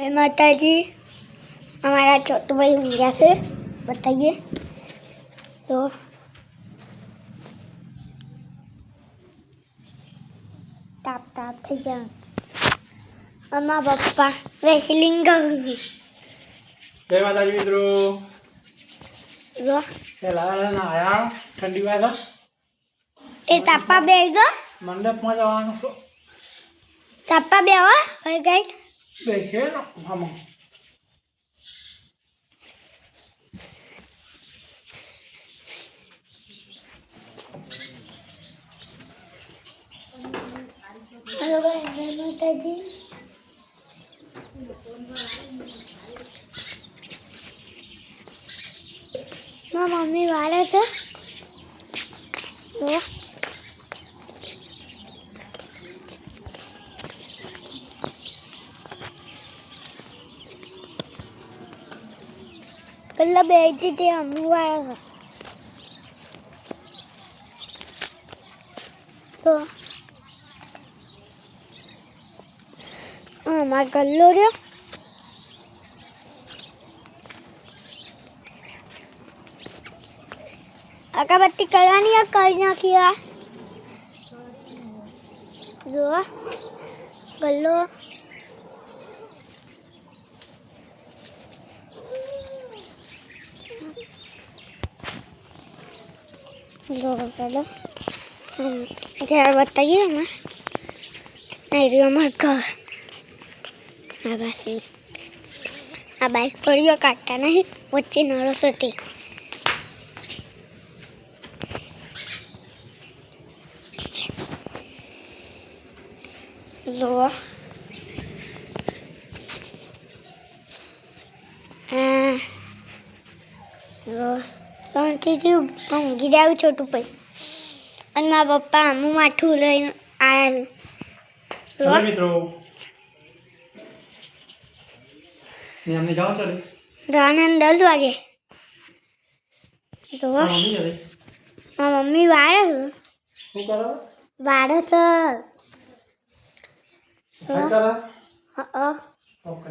जय माता जी। हमारा छोटू भाई ऊँघ्या से बताइए तो ताप ताप थी जा अम्मा पप्पा रेसलिंग करूँगी। जय माता जी मित्रों। जो ना आया ठंडी वाला ए तापा बेगो मंडप में जवान को तापा बेवा और गई देखे ना हम हेलो जय माता जी। माँ मम्मी वाले थे वो पहले बैठती थी हम वाला तो हमारा गल्लो रे अगरबत्ती करवानी है करना किया जो गल्लो चलो क्या बताइए हमें नहीं हमारे घर आवाज करियो काटता नहीं बच्चे नरस होती जो શાંતિથી ઊંઘી જાવ છોટું પછી અને મારા પપ્પા હું માઠું લઈને આવ્યા મિત્રો ને અમે જાઓ ચાલે જવાના 10 વાગે તો મમ્મી આવે મારા મમ્મી વાળે શું કરો વાળે સર શું કરો હા ઓકે